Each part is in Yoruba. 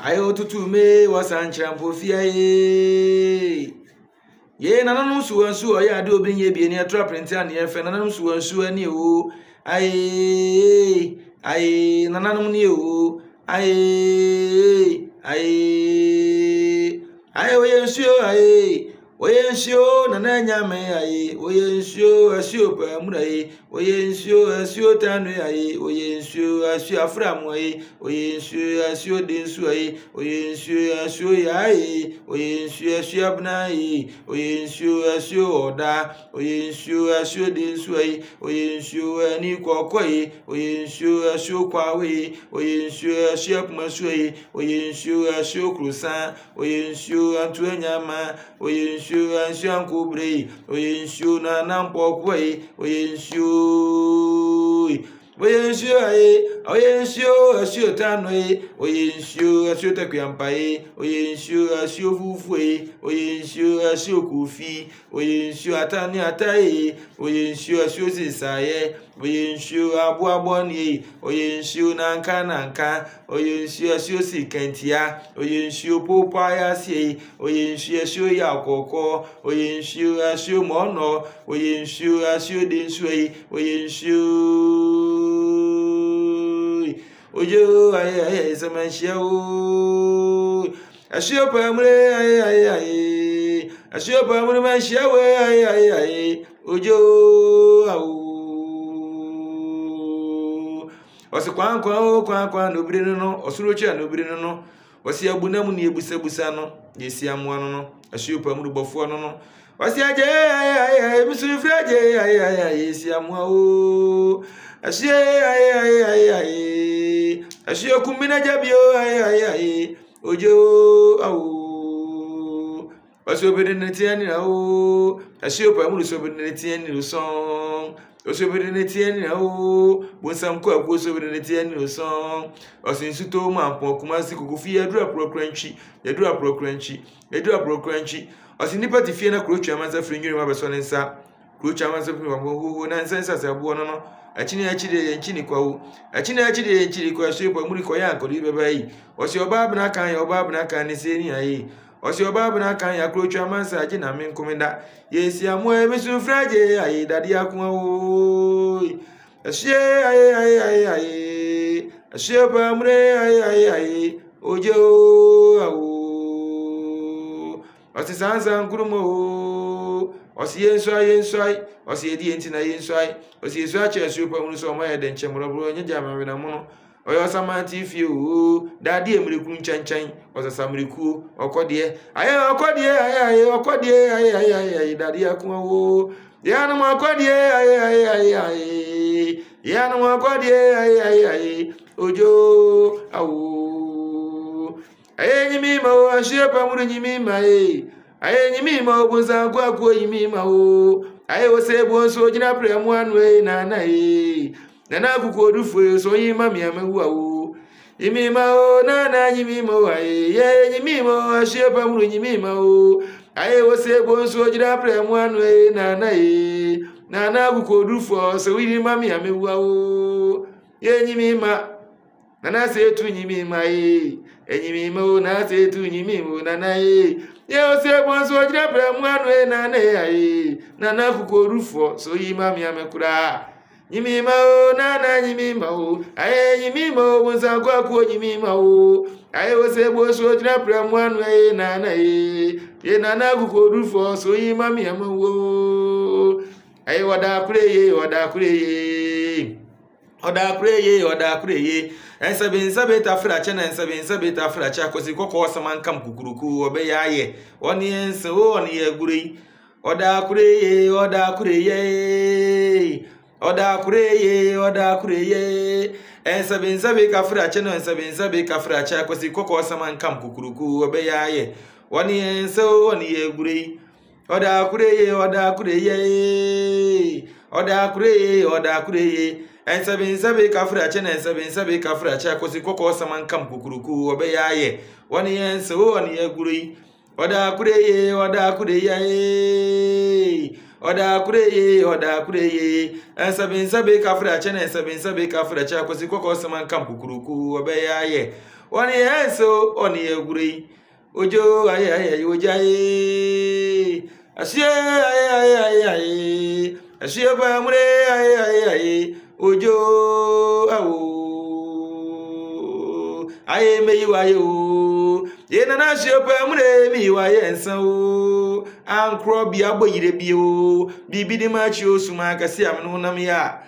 Ayo tutume wasanchampo fiaye. Ye nananum suwansu ya ade obinye bi eni atra print an ye fe nananum suwansu ani o. Aye nananum ni o. Aye oyensuo aye. Oyensio nananya me aye. Oyensio asio pa muraye. Oyensio asio tanu aye. Oyensio asio aframu aye. Oyensio asio densu aye. Oyensio asio yaye. Oyensio asio abna aye. Oyensio asio oda. Oyensio asio densu aye. Oyensio ani kwakwa aye. Oyensio asio kwawe. Oyensio asio apmasu aye. Oyensio asio krusan. Oyensio antuanyama. Oyensio ansio ankubre. Oyensio na nampokwe. Oyensio aye. Oyensio asio tano aye. Oyensio asio takwampa aye. Oyensio asio fufu aye. Oyensio asio kufi. Oyensio atani ataye. Oyensio asio sisaye. Oyensio abu aboni. Oyensio nanka. Oyensio asio sikentia. Oyensio popa yasi. Oyensio asio yakoko. Oyensio asio mono. Oyensio asio densui. Oyensio ojo aye samanshia o. Asio pamre aye. Asio pamre manshia we aye. Ojo au. Osi kwa no bire no osurochi no bire no osi abunamu ne ebusabusa no yesi amoa no asio pamru bofo no osi aje aye bisu fraje yesi amoa o asio aye asio kumina jabio aye ojo au asio bire ne tiani na o asio pamru so bire ne tiani no son osobere netieni na o bonsam ko akwo osobere netieni no son osinsuto mampon kumasi kukufi yadura prokranchi osinipa tifie na krochu amanza frinjuri mabeso nensa krochu amanza frinjuri wambo na nsensa sabo no achini yenchini kwa o achini yenchini kwa shepo muri kwa yanko libe bai osi oba na kan ni seni ayi osi oba na kan ya krochu amanza aji na min komenda yesi amwe bisu fraje ayi dadi akwa o asie aye asie pa mure aye ojo awo osi sansa nkurumo osi yensoi osi edi entina yensoi osi yesu ache asie pa mure so ma yede nchemro nya jama we na mo oyo samanti fi o dadi emreku nchanchan osasamreku okode aye dadi akwa o yana makode aye yana makode aye ojo awo aye nyimima o asie pa mure nyimima aye nyimima o bunza kwa nyimima o aye osebo so jina premu anu na nana kukodufu so yima miamewa o yimima o nana yimima o aye yimima asie pa mure nyimima o aye osebo so jina premu anu nana kukodufu so yima miamewa o yimima nana setu nyimima enyimima o na setu nyimima nana osebo so jina premu anu nana kukodufu so yima miamekura nyimima o nana nyimima o aye nyimima o bunza kwa nyimima o aye osebo so jina premu anu nana nana kukodufu so yima miamewo aye oda kureye ensabe ta fracha na ensabe ta fracha kosi kokko saman kam kukuruku obe yaye oni ense o oni egurei oda kureye ensabe ka fracha na ensabe ka fracha kosi kokko saman kam kukuruku obe yaye oni ense o oni egurei oda kureye ensabe ka fracha na ensabe ka fracha kosi kokko saman kam kukuruku obe yaye oni ense o oni egurei oda kureye ensabe ka fracha na ensabe ka fracha kosi kokko saman kam kukuruku obe yaye Wani enso oni egure ojo aye ojaye asie aye asie ba mure aye ojo awo aye meyi waye o ye na asie ba mure mi waye ensan o ankro bia boyire bi o bibi di ma chi osuma akase amno nam ya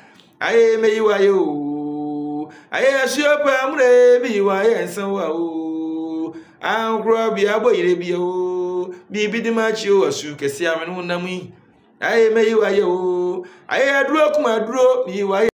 aye meyi waye o aye asie ba mure mi waye ensan o ankro bia boyire bi o bibi di ma chi o asu kase amno nam yi aye meyi waye o aye aduro kuma aduro mi waye